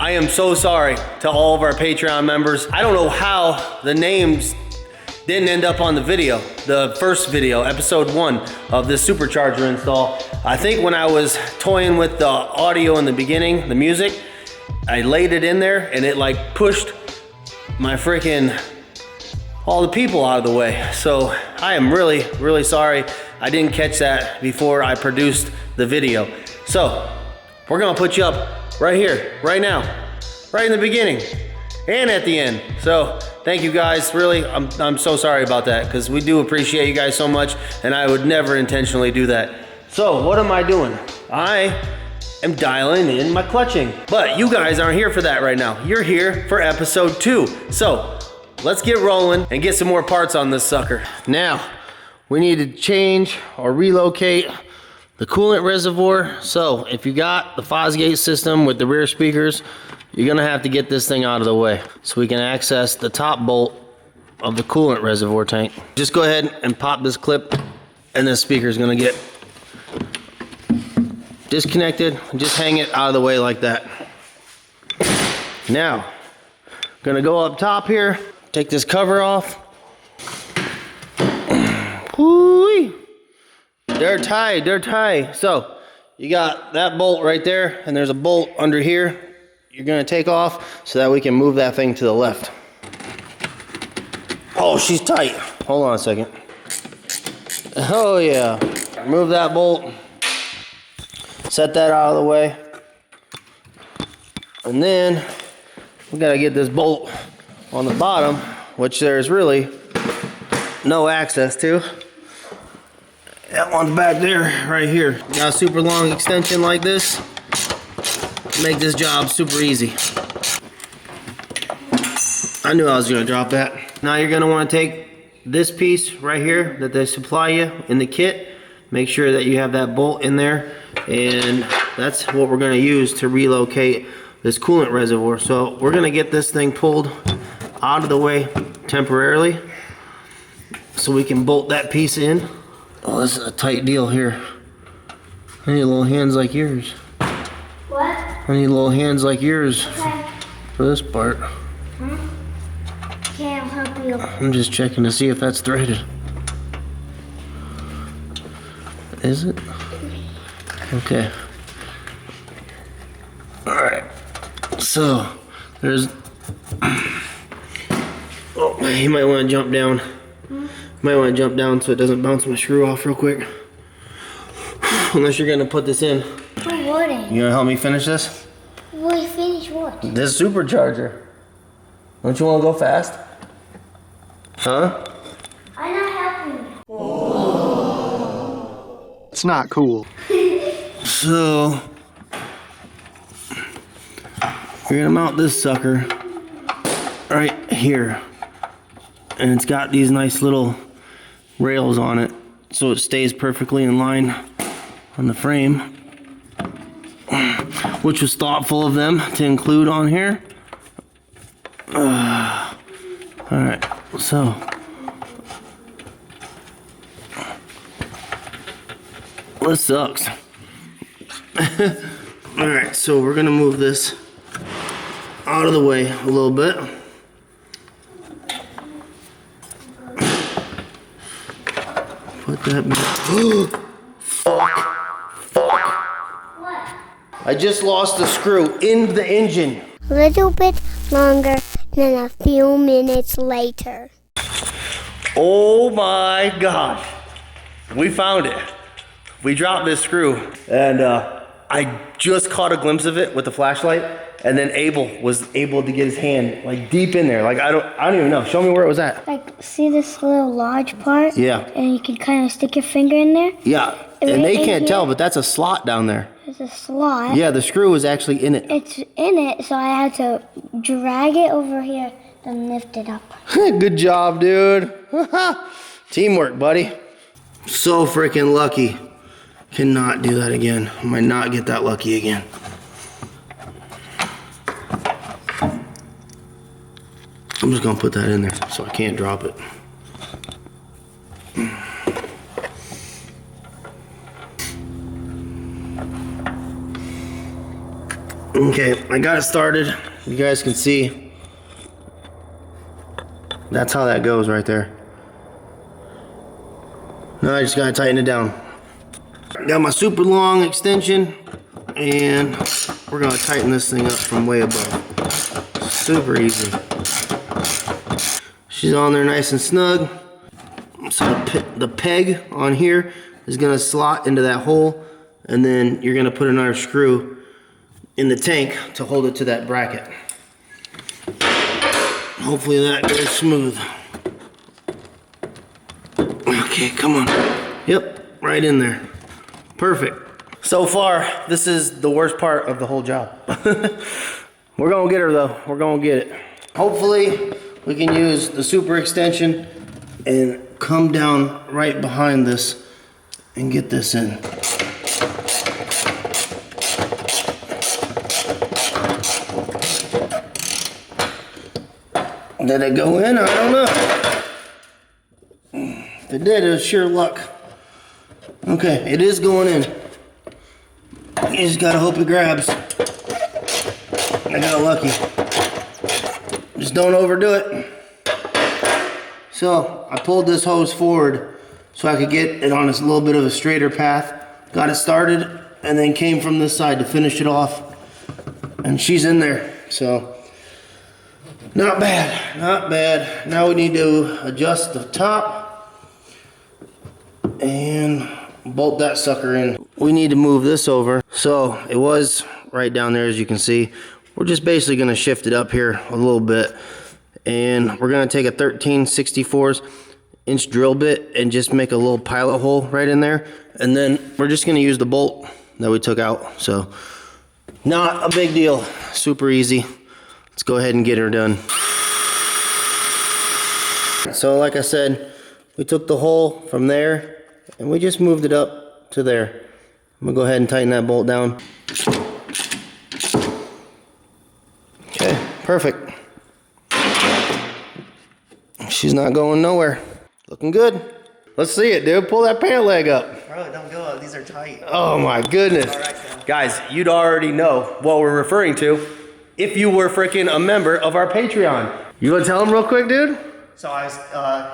I am so sorry to all of our Patreon members. I don't know how the names didn't end up on the video, the first video, episode 1 of this Supercharger install. I think when I was toying with the audio in the beginning, the music, I laid it in there and it like pushed my freaking, all the people out of the way. So I am really, really sorry. I didn't catch that before I produced the video. So we're gonna put you up right here, right now, right in the beginning and at the end. So thank you guys, really, I'm so sorry about that because we do appreciate you guys so much and I would never intentionally do that. So what am I doing? I am dialing in my clutching, but you guys aren't here for that right now. You're here for episode 2. So let's get rolling and get some more parts on this sucker. Now, we need to change or relocate the coolant reservoir. So if you got the Fosgate system with the rear speakers, you're gonna have to get this thing out of the way so we can access the top bolt of the coolant reservoir tank. Just go ahead and pop this clip and this speaker is gonna get disconnected. Just hang it out of the way like that. Now, gonna go up top here, take this cover off. Whoo-wee. They're tight. So you got that bolt right there and there's a bolt under here you're gonna take off so that we can move that thing to the left. Oh, she's tight. Hold on a second. Oh yeah. Remove that bolt. Set that out of the way. And then we gotta get this bolt on the bottom, which there's really no access to. That one's back there, right here. Got a super long extension like this. Make this job super easy. I knew I was gonna drop that. Now you're gonna wanna take this piece right here that they supply you in the kit. Make sure that you have that bolt in there. And that's what we're gonna use to relocate this coolant reservoir. So we're gonna get this thing pulled out of the way temporarily so we can bolt that piece in. Oh, this is a tight deal here. I need little hands like yours. What? I need little hands like yours for this part. Okay, I'll help you. I'm just checking to see if that's threaded. Is it? Okay. Alright. So, there's... Oh, you might want to jump down. Might want to jump down so it doesn't bounce my screw off real quick. Unless you're going to put this in. I wouldn't. You gonna help me finish this? Will you finish what? This Supercharger. Don't you want to go fast? Huh? I'm not helping you. It's not cool. So, you're gonna mount this sucker right here. And it's got these nice little rails on it so it stays perfectly in line on the frame, which was thoughtful of them to include on here. Alright, so this sucks. Alright, so we're gonna move this out of the way a little bit. Put that back. Fuck. What? I just lost the screw in the engine. A little bit longer than a few minutes later. Oh my gosh. We found it. We dropped this screw and I just caught a glimpse of it with the flashlight and then Abel was able to get his hand like deep in there. Like I don't even know. Show me where it was at. Like, see this little large part? Yeah. And you can kind of stick your finger in there. Yeah. And they can't tell, but that's a slot down there. There's a slot. Yeah, the screw is actually in it. It's in it, so I had to drag it over here and lift it up. Good job, dude. Teamwork, buddy. So freaking lucky. Cannot do that again. I might not get that lucky again. I'm just gonna put that in there so I can't drop it. Okay, I got it started. You guys can see. That's how that goes right there. Now I just gotta tighten it down. Got my super long extension, and we're gonna tighten this thing up from way above. Super easy. She's on there nice and snug. So the peg on here is gonna slot into that hole, and then you're gonna put another screw in the tank to hold it to that bracket. Hopefully that goes smooth. Okay, come on. Yep, right in there. Perfect. So far, this is the worst part of the whole job. We're gonna get her though. We're gonna get it. Hopefully, we can use the super extension and come down right behind this and get this in. Did it go in? I don't know. If it did, it was sheer luck. Okay, it is going in. You just gotta hope it grabs. I got lucky. Just don't overdo it. So I pulled this hose forward so I could get it on a little bit of a straighter path. Got it started and then came from this side to finish it off. And she's in there, so not bad, not bad. Now we need to adjust the top and bolt that sucker in. We need to move this over. So it was right down there, as you can see. We're just basically gonna shift it up here a little bit. And we're gonna take a 13/64" drill bit and just make a little pilot hole right in there. And then we're just gonna use the bolt that we took out. So not a big deal, super easy. Let's go ahead and get her done. So like I said, we took the hole from there and we just moved it up to there. I'm gonna go ahead and tighten that bolt down. Okay, perfect. She's not going nowhere. Looking good. Let's see it, dude. Pull that pant leg up. Bro, don't go up. These are tight. Oh my goodness. All right, guys, you'd already know what we're referring to if you were freaking a member of our Patreon. You wanna tell them real quick, dude? So I was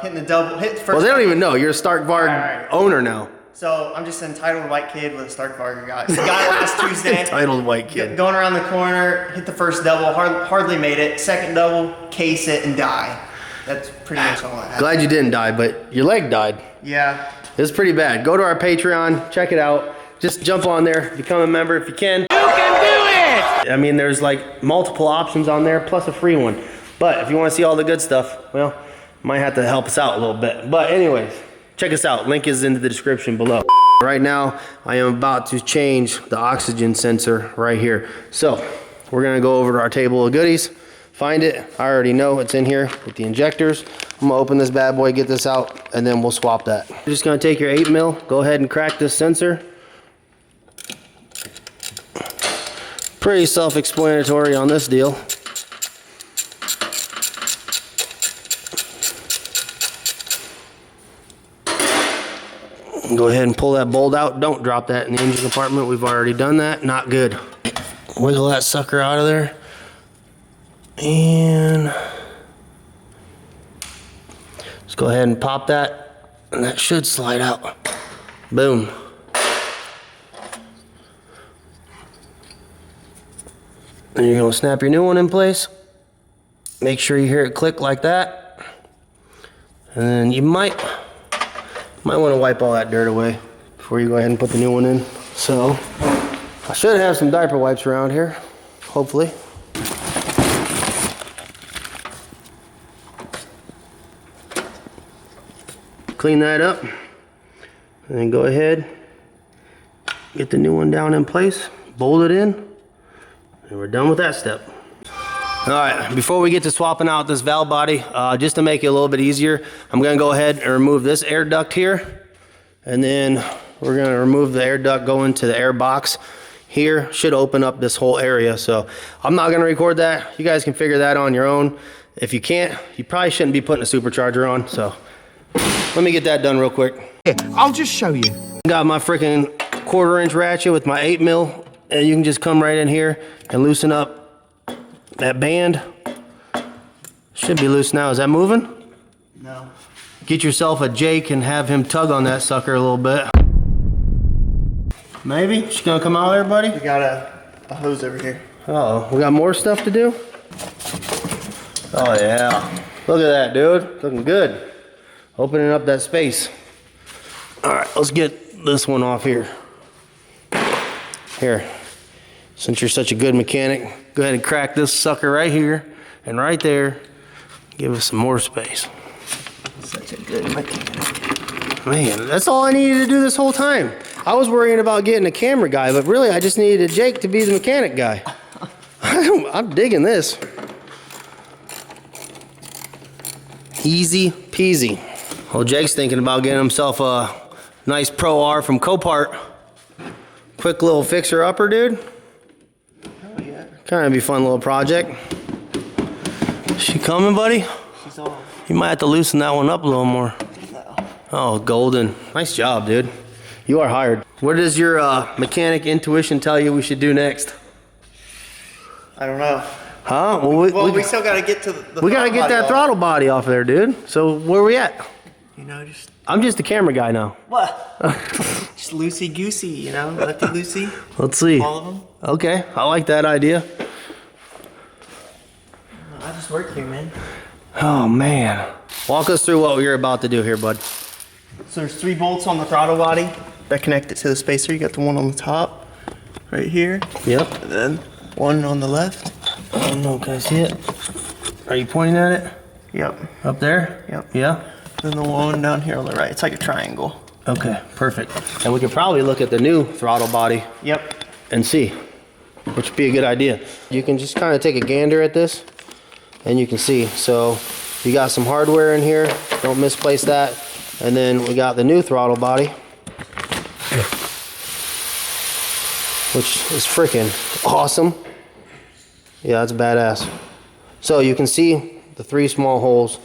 hitting the double, hit the first. Well, they don't even know. You're a Stark Varg Alright. owner now. So I'm just an entitled white kid with a Stark Varg guy. So guy last Tuesday. Entitled white kid. Going around the corner, hit the first double, hardly made it. Second double, case it and die. That's pretty much all I had. Glad you didn't die, but your leg died. Yeah. It's pretty bad. Go to our Patreon, check it out. Just jump on there, become a member if you can. You can do it! I mean, there's like multiple options on there, plus a free one. But if you want to see all the good stuff, well, might have to help us out a little bit. But anyways, check us out. Link is in the description below. Right now, I am about to change the oxygen sensor right here. So we're gonna go over to our table of goodies, find it. I already know it's in here with the injectors. I'm gonna open this bad boy, get this out, and then we'll swap that. You're just gonna take your 8mm, go ahead and crack this sensor. Pretty self-explanatory on this deal. Go ahead and pull that bolt out. Don't drop that in the engine compartment. We've already done that. Not good. Wiggle that sucker out of there. And just go ahead and pop that. And that should slide out. Boom. And you're going to snap your new one in place. Make sure you hear it click like that. And then you might want to wipe all that dirt away before you go ahead and put the new one in. So I should have some diaper wipes around here, hopefully. Clean that up and then go ahead, get the new one down in place, bolt it in, and we're done with that step. All right, before we get to swapping out this valve body, just to make it a little bit easier, I'm gonna go ahead and remove this air duct here. And then we're gonna remove the air duct going to the air box here. Should open up this whole area. So I'm not gonna record that. You guys can figure that on your own. If you can't, you probably shouldn't be putting a supercharger on. So let me get that done real quick. I'll just show you. Got my freaking 1/4" ratchet with my 8mm and you can just come right in here and loosen up that band. Should be loose now. Is that moving? No. Get yourself a Jake and have him tug on that sucker a little bit. Maybe? She's gonna come out there, buddy? We got a hose over here. Uh-oh, we got more stuff to do? Oh yeah. Look at that, dude. Looking good. Opening up that space. All right, let's get this one off here. Here, since you're such a good mechanic, go ahead and crack this sucker right here and right there. Give us some more space. Such a good mechanic. Man, that's all I needed to do this whole time. I was worrying about getting a camera guy, but really I just needed a Jake to be the mechanic guy. I'm digging this. Easy peasy. Well, Jake's thinking about getting himself a nice Pro R from Copart. Quick little fixer-upper, dude. Oh, yeah. Kind of be a fun little project. She coming, buddy? She's on. You might have to loosen that one up a little more. No. Oh, golden. Nice job, dude. You are hired. What does your mechanic intuition tell you we should do next? I don't know. Huh? Well, we still got to get to the we got to get that off. throttle body off there, dude. So where we at? You know, just... I'm just the camera guy now. What? Just loosey-goosey, you know? Lefty-loosey. Let's see. All of them. Okay, I like that idea. I just work here, man. Oh, man. Walk us through what we're about to do here, bud. So there's 3 bolts on the throttle body that connect it to the spacer. You got the one on the top, right here. Yep. And then one on the left. I don't know, can I see it? Are you pointing at it? Yep. Up there? Yep. Yeah? Then the one down here on the right. It's like a triangle. Okay, perfect. And we could probably look at the new throttle body Yep. and see, which would be a good idea. You can just kind of take a gander at this and you can see. So you got some hardware in here, don't misplace that. And then we got the new throttle body, which is freaking awesome. Yeah, that's badass. So you can see the 3 small holes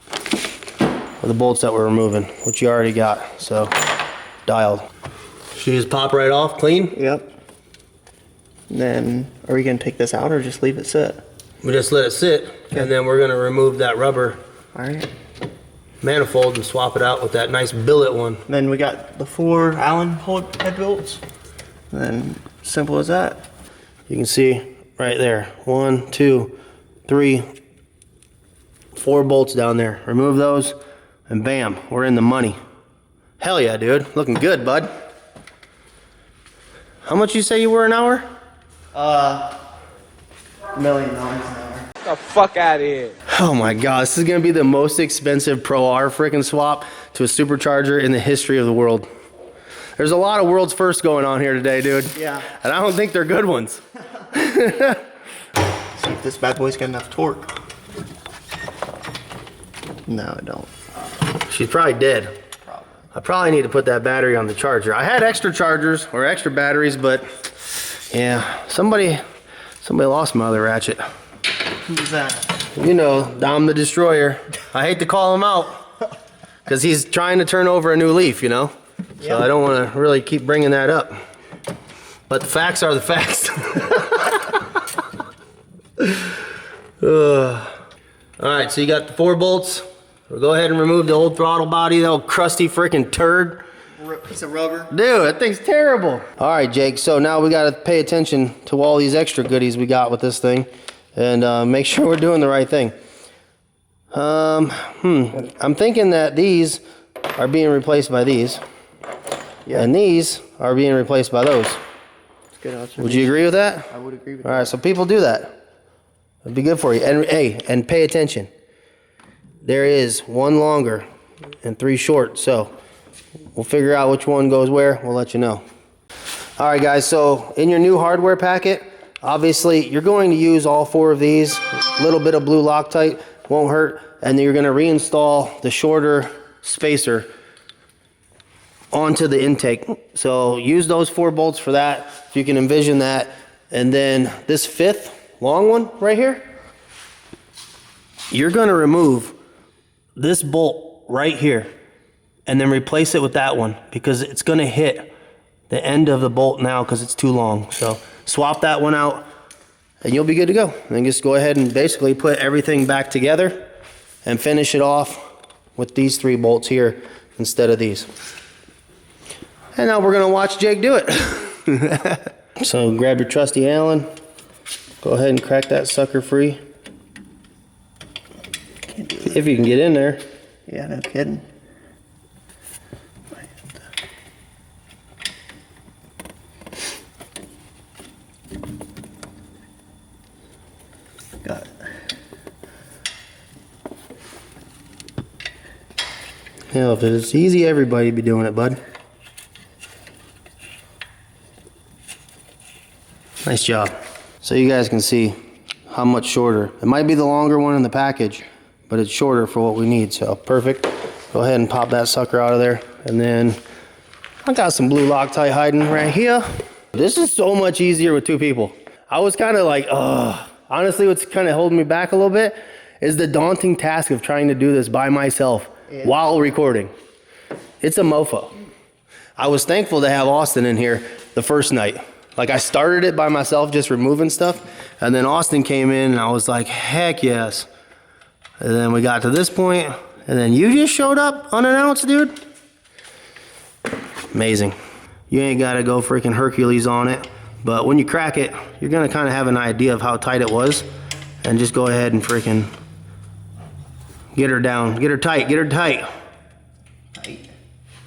of the bolts that we're removing, which you already got, so dialed. Should you just pop right off, clean? Yep. And then, are we gonna take this out or just leave it sit? We just let it sit, and then we're gonna remove that rubber All right. manifold and swap it out with that nice billet one. Then we got the 4 Allen head bolts. And then, simple as that. You can see right there, 1, 2, 3, 4 bolts down there. Remove those, and bam, we're in the money. Hell yeah, dude. Looking good, bud. How much you say you were an hour? $1 million an hour. Get the fuck out of here. Oh my god, this is gonna be the most expensive Pro R freaking swap to a supercharger in the history of the world. There's a lot of world's first going on here today, dude. Yeah. And I don't think they're good ones. See if this bad boy's got enough torque. No, I don't. She's probably dead. Probably. I probably need to put that battery on the charger. I had extra chargers or extra batteries, but yeah, somebody lost my other ratchet. Who's that? You know, Dom the Destroyer. I hate to call him out because he's trying to turn over a new leaf, you know? So Yep. I don't want to really keep bringing that up. But the facts are the facts. All right, so you got the 4 bolts. We'll go ahead and remove the old throttle body, that old crusty freaking turd. Piece of rubber. Dude, that thing's terrible. All right, Jake, so now we got to pay attention to all these extra goodies we got with this thing and make sure we're doing the right thing. I'm thinking that these are being replaced by these. Yeah. And these are being replaced by those. Good observation. Would you agree with that? I would agree with All right, so people do that. It'd be good for you. And hey, and pay attention. There is 1 longer and 3 short, so we'll figure out which one goes where. We'll let you know. All right, guys, so in your new hardware packet, obviously you're going to use all 4 of these. A little bit of blue Loctite won't hurt, and then you're going to reinstall the shorter spacer onto the intake. So use those 4 bolts for that, if you can envision that. And then this 5th long one right here, you're going to remove this bolt right here and then replace it with that one because it's going to hit the end of the bolt now because it's too long. So swap that one out and you'll be good to go. And then just go ahead and basically put everything back together and finish it off with these 3 bolts here instead of these. And now we're gonna watch Jake do it. So grab your trusty Allen, go ahead and crack that sucker free. If you can get in there. Yeah, no kidding. Got it. Hell, if it's easy, everybody'd be doing it, bud. Nice job. So you guys can see how much shorter. It might be the longer one in the package, but it's shorter for what we need, so perfect. Go ahead and pop that sucker out of there. And then I got some blue Loctite hiding right here. This is so much easier with 2 people. I was kind of like, honestly, what's kind of holding me back a little bit is the daunting task of trying to do this by myself while recording. It's a mofo. I was thankful to have Austin in here the first night. Like, I started it by myself, just removing stuff, and then Austin came in and I was like, heck yes. And then we got to this point, and then you just showed up unannounced, dude. Amazing. You ain't gotta go freaking Hercules on it, but when you crack it, you're gonna kind of have an idea of how tight it was, and just go ahead and freaking get her down. Get her tight, get her tight. Tight.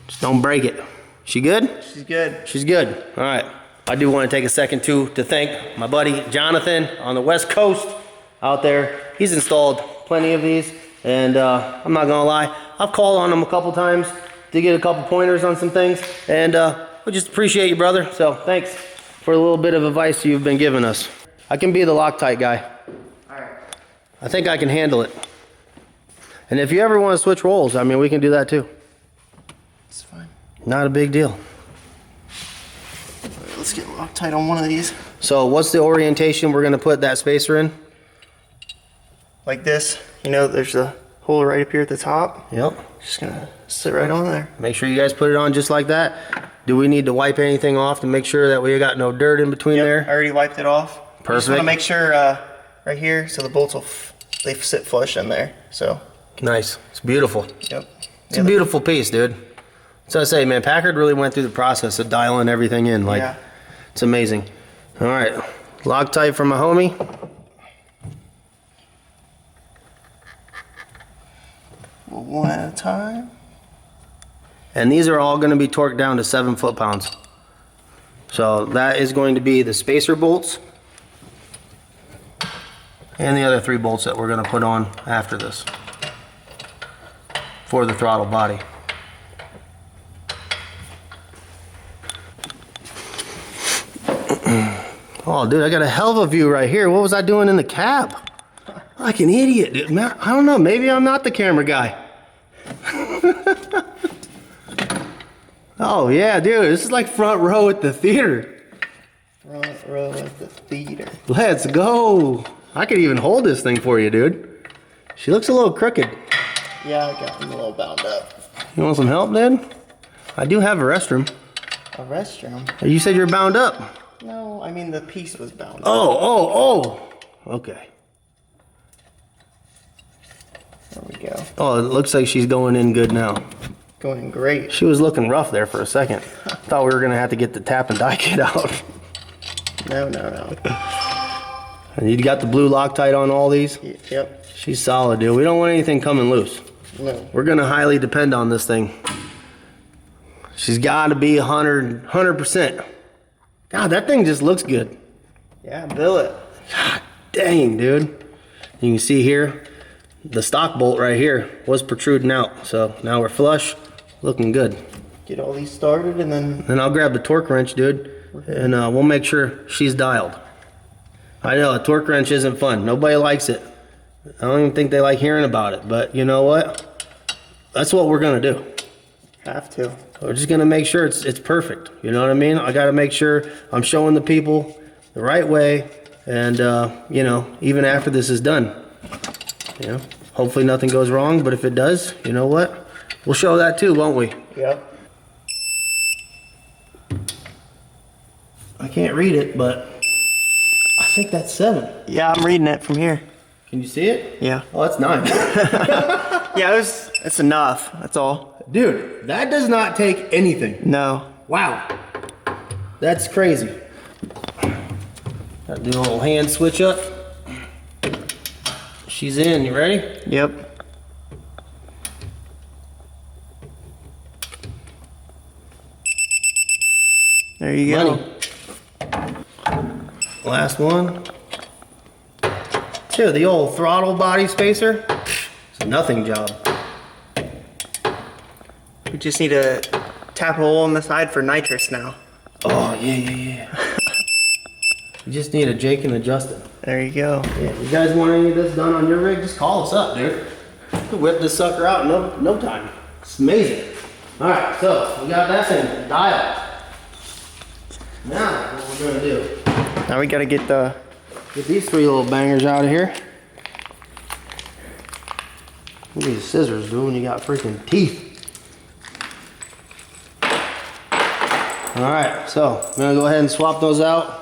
Just don't break it. She good? She's good. She's good. All right. I do want to take a second too to thank my buddy Jonathan on the West Coast out there. He's installed plenty of these, and I'm not gonna lie, I've called on him a couple times to get a couple pointers on some things, and we just appreciate you, brother. So thanks for a little bit of advice you've been giving us. I can be the Loctite guy. All right. I think I can handle it. And if you ever want to switch roles, I mean, we can do that too. It's fine. Not a big deal. Let's get Loctite on one of these. So what's the orientation we're gonna put that spacer in? Like this. You know, there's a hole right up here at the top. Yep. Just gonna sit right on there. Make sure you guys put it on just like that. Do we need to wipe anything off to make sure that we got no dirt in between I there? already wiped it off. Perfect. Just want to make sure right here, so the bolts will they sit flush in there. So. Nice. It's beautiful. Yep. It's a beautiful piece, dude. So I say, man, Packard really went through the process of dialing everything in. Like, yeah. It's amazing. All right, Loctite from my homie. One at a time. And these are all going to be torqued down to 7 foot-pounds. So that is going to be the spacer bolts and the other 3 bolts that we're going to put on after this for the throttle body. Oh, dude, I got a hell of a view right here. What was I doing in the cab? Like an idiot, dude. Man, I don't know. Maybe I'm not the camera guy. Oh, yeah, dude. This is like front row at the theater. Front row at the theater. Let's go. I could even hold this thing for you, dude. She looks a little crooked. Yeah, I got them a little bound up. You want some help, dude? I do have a restroom. A restroom? You said you're bound up. No, I mean the piece was bound up. Oh. Okay. There we go. Oh, it looks like she's going in good now. Going in great. She was looking rough there for a second. Thought we were gonna have to get the tap and die kit out. No. And you got the blue Loctite on all these? Yep. She's solid, dude. We don't want anything coming loose. No. We're gonna highly depend on this thing. She's gotta be 100%. God, that thing just looks good. Yeah, billet. God dang, dude. You can see here, the stock bolt right here was protruding out. So now we're flush, looking good. Get all these started and then... Then I'll grab the torque wrench, dude, and we'll make sure she's dialed. I know, a torque wrench isn't fun. Nobody likes it. I don't even think they like hearing about it, but you know what? That's what we're gonna do. Have to. We're just gonna make sure it's perfect. You know what I mean? I gotta make sure I'm showing the people the right way, and you know, even after this is done, you know, hopefully nothing goes wrong. But if it does, you know what? We'll show that too, won't we? Yep. can't read it, but I think that's 7. Yeah, I'm reading it from here. Can you see it? Yeah. Oh, that's 9. Yeah, it's enough. That's all. Dude, that does not take anything. No. Wow. That's crazy. Gotta do a little hand switch up. She's in, you ready? Yep. There you go. Money. Last one. Two, the old throttle body spacer. It's a nothing job. We just need to tap a hole on the side for nitrous now. Oh, yeah. You just need a Jake and a Justin. There you go. Yeah, you guys want any of this done on your rig, just call us up, dude. We can whip this sucker out in no time. It's amazing. All right, so we got that thing dialed. Now, what we're gonna do? Now we gotta get These 3 little bangers out of here. What are these scissors do when you got freaking teeth? All right, so I'm gonna go ahead and swap those out.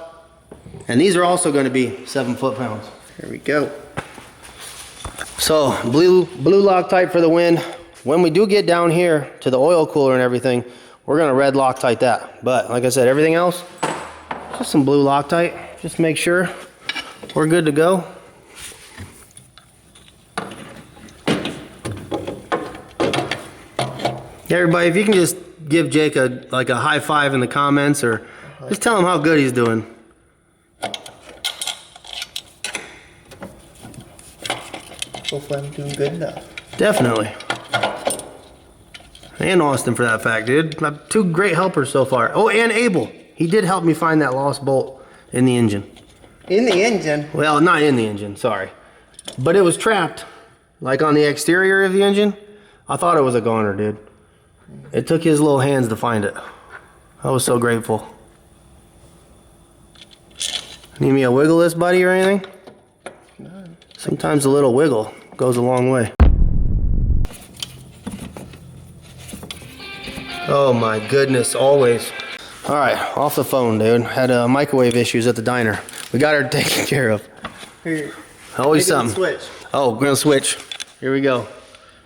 And these are also gonna be 7 foot-pounds. Here we go. So blue Loctite for the wind. When we do get down here to the oil cooler and everything, we're gonna red Loctite that. But like I said, everything else, just some blue Loctite. Just make sure we're good to go. Yeah, everybody, if you can just give Jake a high five in the comments, or just tell him how good he's doing. Hopefully I'm doing good enough. Definitely. And Austin for that fact, dude. My 2 great helpers so far. Oh, and Abel. He did help me find that lost bolt in the engine. In the engine? Well, not in the engine, sorry. But it was trapped, like on the exterior of the engine. I thought it was a goner, dude. It took his little hands to find it. I was so grateful. Need me a wiggle this, buddy, or anything? No. Sometimes a little wiggle goes a long way. Oh my goodness, always. All right, off the phone, dude. Had microwave issues at the diner. We got her taken care of. Here. Always Maybe something. Switch. Oh, we're gonna switch. Here we go.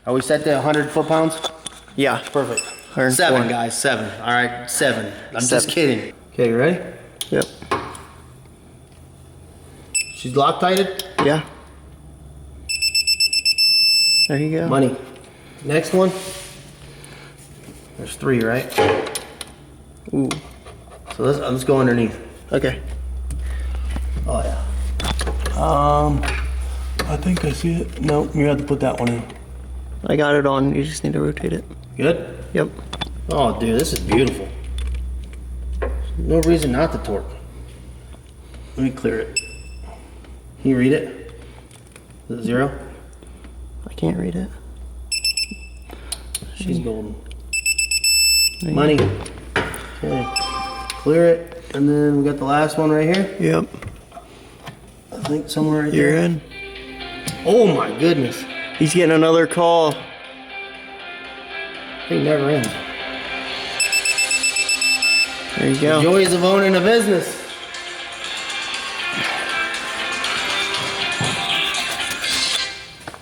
Are we set to 100 foot-pounds? Yeah. Perfect. 104. 7, guys, 7. All right, 7. I'm just kidding. Okay, you ready? Yep. She's Loctited? Yeah. There you go. Money. Next one. There's 3, right? Ooh. So let's go underneath. Okay. Oh yeah. I think I see it. No, you have to put that one in. I got it on. You just need to rotate it. Good? Yep. Oh, dude, this is beautiful. No reason not to torque. Let me clear it. Can you read it? Is it 0? I can't read it. She's golden. There you Money. Okay. Clear it. And then we got the last one right here. Yep. I think somewhere right You're there. in. Oh my goodness. He's getting another call. It never ends. There you go. The joys of owning a business.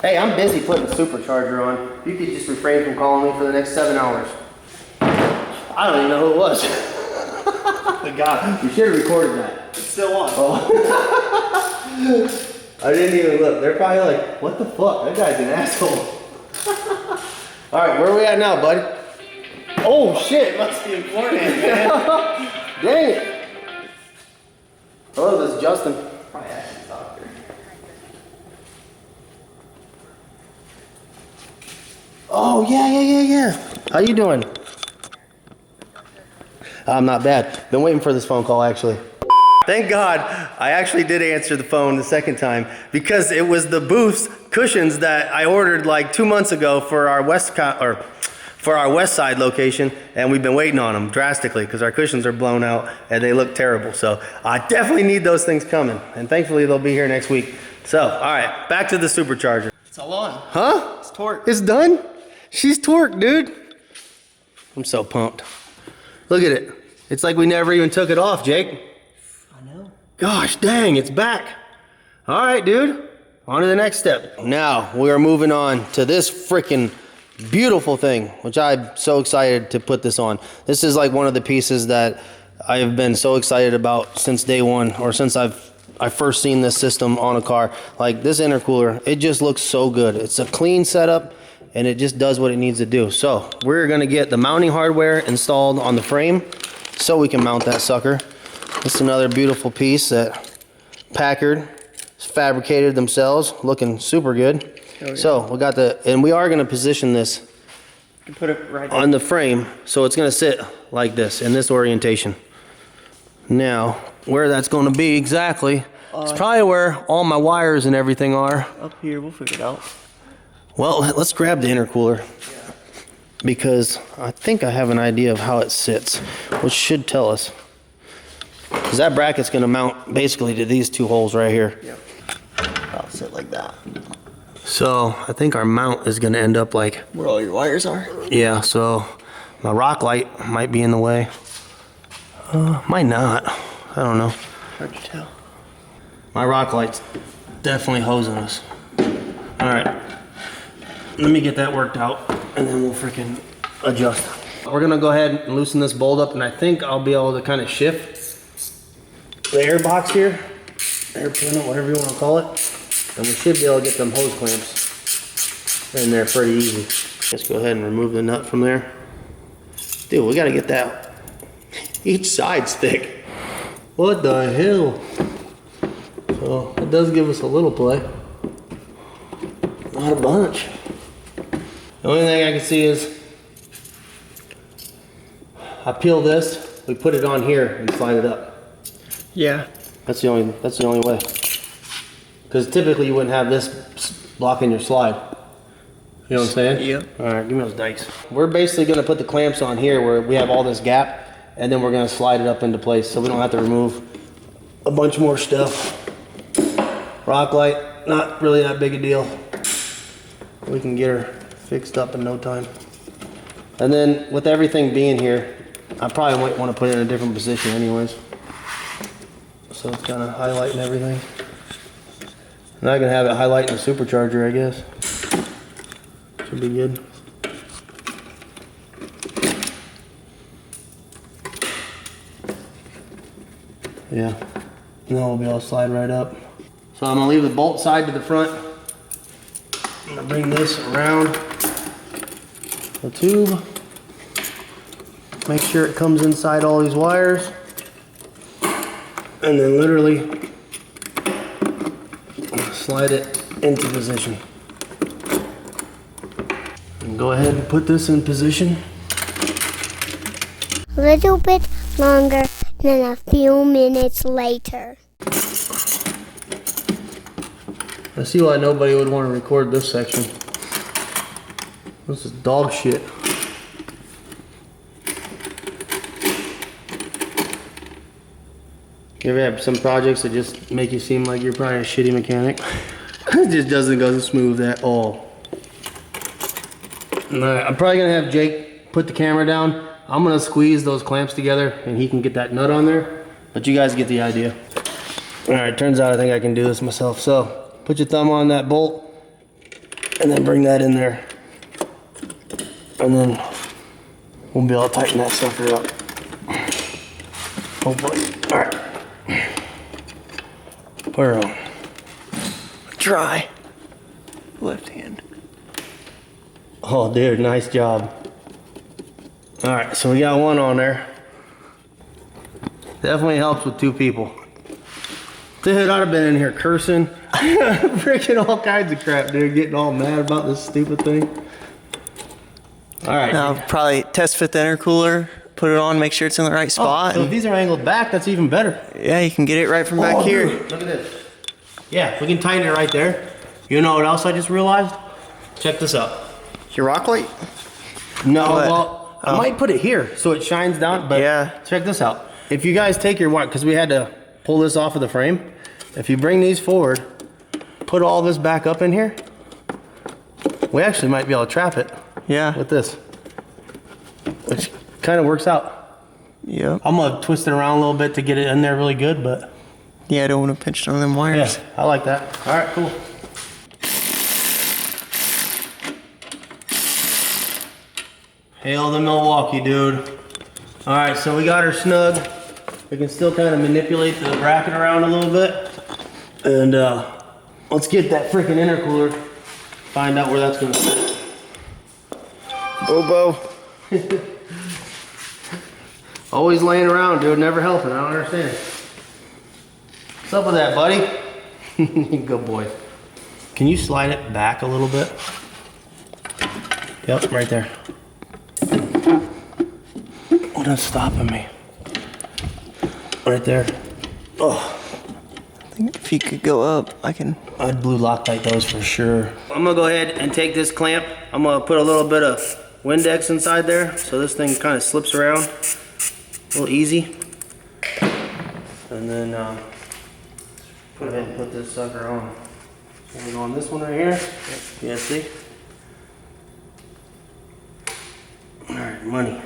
Hey, I'm busy putting the supercharger on. You could just refrain from calling me for the next 7 hours. I don't even know who it was. God, you should have recorded that. It's still on. Oh. I didn't even look. They're probably like, what the fuck? That guy's an asshole. All right, where are we at now, buddy? Oh shit, must be important, man. Dang it. Hello, this is Justin. Probably ask the doctor. Oh yeah. How you doing? I'm not bad. Been waiting for this phone call actually. Thank God I actually did answer the phone the second time, because it was the Booth's cushions that I ordered like 2 months ago for our west side location, and we've been waiting on them drastically because our cushions are blown out and they look terrible. So I definitely need those things coming, and thankfully they'll be here next week. So all right, back to the supercharger. It's all on. Huh? It's torqued. It's done? She's torqued, dude. I'm so pumped. Look at it. It's like we never even took it off, Jake. know. Gosh dang, it's back. All right, dude. On to the next step. Now we are moving on to this freaking beautiful thing, which I'm so excited to put this on. This is like one of the pieces that I have been so excited about since day one, or since I first seen this system on a car. Like this intercooler, it just looks so good. It's a clean setup and it just does what it needs to do. So we're gonna get the mounting hardware installed on the frame so we can mount that sucker. This is another beautiful piece that Packard fabricated themselves, looking super good. Oh, yeah. So we got and we are gonna position this Put it right on the frame, so it's gonna sit like this, in this orientation. Now, where that's gonna be exactly, it's probably where all my wires and everything are. up here. We'll figure it out. Well, let's grab the intercooler, because I think I have an idea of how it sits, which should tell us. Because that bracket's gonna mount basically to these two holes right here. Yep. I'll sit like that. So I think our mount is gonna end up like, Where all your wires are. yeah, so my rock light might be in the way. Might not, I don't know. Hard to tell. My rock light's definitely hosing us. All right, let me get that worked out and then we'll freaking adjust. We're gonna go ahead and loosen this bolt up, and I think I'll be able to kind of shift the air box here, air panel, whatever you want to call it, and we should be able to get them hose clamps in there pretty easy. Let's go ahead and remove the nut from there. Dude, we gotta get that. Each side's thick. What the hell? So it does give us a little play. Not a bunch. The only thing I can see is I peel this, we put it on here and slide it up. Yeah. That's the only way. Because typically you wouldn't have this blocking your slide. You know what I'm saying? Yeah. All right, give me those dikes. We're basically gonna put the clamps on here where we have all this gap, and then we're gonna slide it up into place so we don't have to remove a bunch more stuff. Rock light, not really that big a deal. We can get her fixed up in no time. And then with everything being here, I probably might want to put it in a different position anyways. So it's kind of highlighting everything. And I can have it highlighting the supercharger, I guess. Should be good. Yeah. Now we'll be able to slide right up. So I'm gonna leave the bolt side to the front. I'm gonna bring this around the tube. Make sure it comes inside all these wires. And then literally slide it into position. And go ahead and put this in position. A little bit longer than a few minutes later. I see why nobody would want to record this section. This is dog shit. You ever have some projects that just make you seem like you're probably a shitty mechanic? It just doesn't go smooth at all. Alright, I'm probably gonna have Jake put the camera down. I'm gonna squeeze those clamps together and he can get that nut on there. But you guys get the idea. Alright, turns out I think I can do this myself. So, put your thumb on that bolt and then bring that in there. And then we'll be able to tighten that sucker up. Hopefully. Alright. Put her on. Dry. Left hand. Oh, dude, nice job. All right, so we got one on there. Definitely helps with two people. Dude, I'd have been in here cursing. Freaking all kinds of crap, dude. Getting all mad about this stupid thing. All right. Now, probably test fit the intercooler, put it on, make sure it's in the right spot. So if these are angled back, that's even better. Yeah, you can get it right from back here. Dude, look at this. Yeah, we can tighten it right there. You know what else I just realized? Check this out. Your rock light? No, What? well, I might put it here so it shines down, but Yeah. check this out. If you guys take your wire, because we had to pull this off of the frame, if you bring these forward, put all this back up in here, we actually might be able to trap it Yeah. with this, which kind of works out. Yep. I'm gonna twist it around a little bit to get it in there really good, but Yeah, I don't want to pinch none of them wires. Yeah, I like that. All right, cool. Hail to Milwaukee, dude. All right, so we got her snug. We can still kind of manipulate the bracket around a little bit. And let's get that freaking intercooler. Find out where that's gonna sit. Bobo. Always laying around, dude, never helping. I don't understand. What's up with that, buddy? Good boy. Can you slide it back a little bit? Yep, right there. What is stopping me? Right there. Oh. I think if you could go up, I'd blue Loctite those for sure. I'm gonna go ahead and take this clamp. I'm gonna put a little bit of Windex inside there so this thing kind of slips around a little easy. And then go ahead and put this sucker on. So we're on this one right here. Yeah, see? All right, money.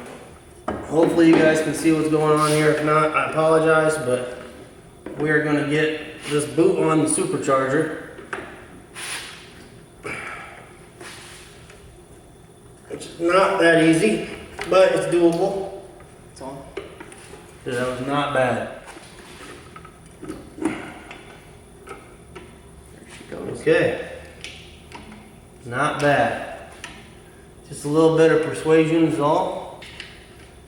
Hopefully you guys can see what's going on here. If not, I apologize, but we are gonna get this boot on the Supercharger. It's not that easy, but it's doable. It's on. Dude, that was not bad. There she goes. Okay. Not bad. Just a little bit of persuasion is all.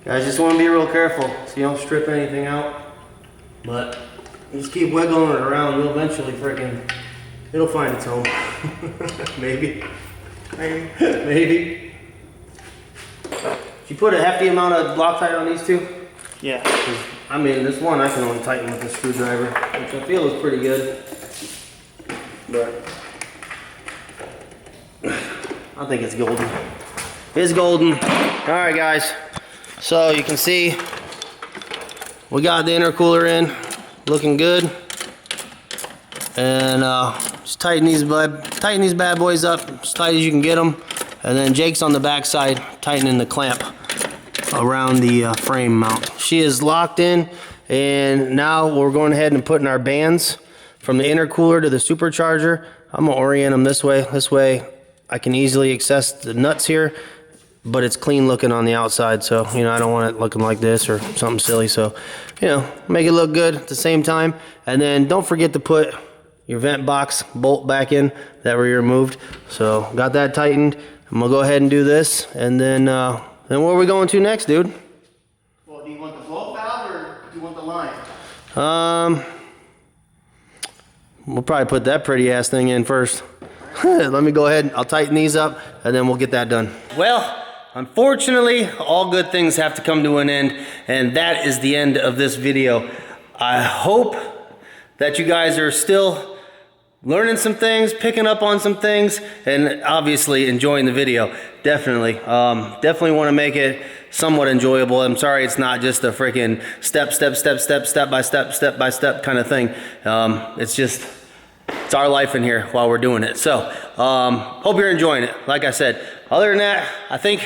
Guys, just want to be real careful so you don't strip anything out. But just keep wiggling it around. You'll eventually it'll find its home. Maybe. Maybe. Did you put a hefty amount of Loctite on these two? Yeah. I mean, this one I can only tighten with a screwdriver, which I feel is pretty good. But I think it's golden. It's golden. All right, guys. So you can see we got the intercooler in, looking good. And just tighten these bad boys up as tight as you can get them. And then Jake's on the back side, tightening the clamp around the frame mount. She is locked in, and now we're going ahead and putting our bands from the intercooler to the Supercharger. I'm gonna orient them this way. This way I can easily access the nuts here, but it's clean looking on the outside. So, you know, I don't want it looking like this or something silly. So, you know, make it look good at the same time. And then don't forget to put your vent box bolt back in that we removed. So got that tightened. I'm gonna go ahead and do this. And then where are we going to next, dude? Well, do you want the float valve or do you want the line? We'll probably put that pretty ass thing in first. Let me go ahead, I'll tighten these up, and then we'll get that done. Well, unfortunately, all good things have to come to an end, and that is the end of this video. I hope that you guys are still learning some things, picking up on some things, and obviously enjoying the video. Definitely. Definitely want to make it somewhat enjoyable. I'm sorry it's not just a freaking step by step kind of thing. It's our life in here while we're doing it. So, hope you're enjoying it. Like I said, other than that, I think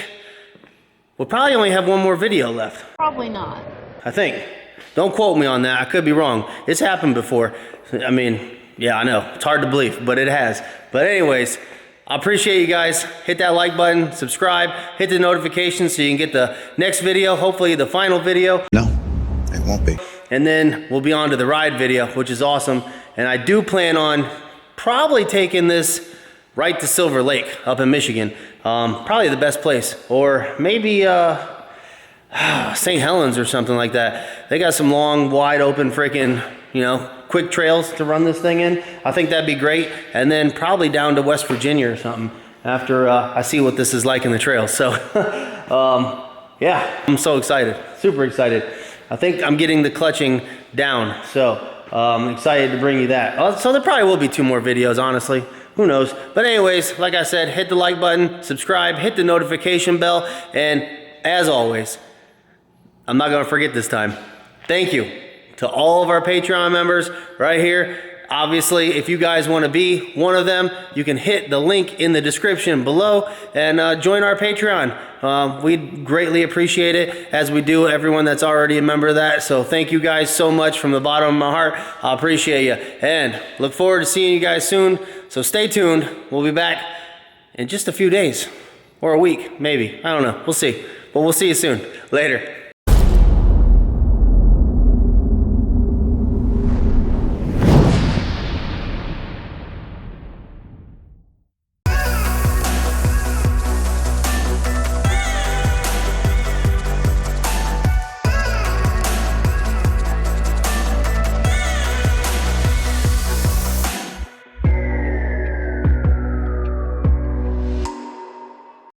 we'll probably only have one more video left. Probably not. I think. Don't quote me on that. I could be wrong. It's happened before. I mean, yeah, I know. It's hard to believe, but it has. But anyways, I appreciate you guys. Hit that like button, subscribe, hit the notification so you can get the next video, hopefully the final video. No, it won't be. And then we'll be on to the ride video, which is awesome. And I do plan on probably taking this right to Silver Lake up in Michigan. Probably the best place. Or maybe St. Helens or something like that. They got some long, wide open freaking, you know, quick trails to run this thing in. I think that'd be great. And then probably down to West Virginia or something after I see what this is like in the trails. So, yeah, I'm so excited, super excited. I think I'm getting the clutching down, so I'm excited to bring you that. So there probably will be 2 more videos, honestly. Who knows? But anyways, like I said, hit the like button, subscribe, hit the notification bell, and as always, I'm not gonna forget this time, thank you to all of our Patreon members right here. Obviously, if you guys want to be one of them, you can hit the link in the description below and join our Patreon. We'd greatly appreciate it, as we do everyone that's already a member of that. So thank you guys so much from the bottom of my heart. I appreciate you, and look forward to seeing you guys soon. So stay tuned. We'll be back in just a few days, or a week, maybe. I don't know. We'll see. But we'll see you soon. Later.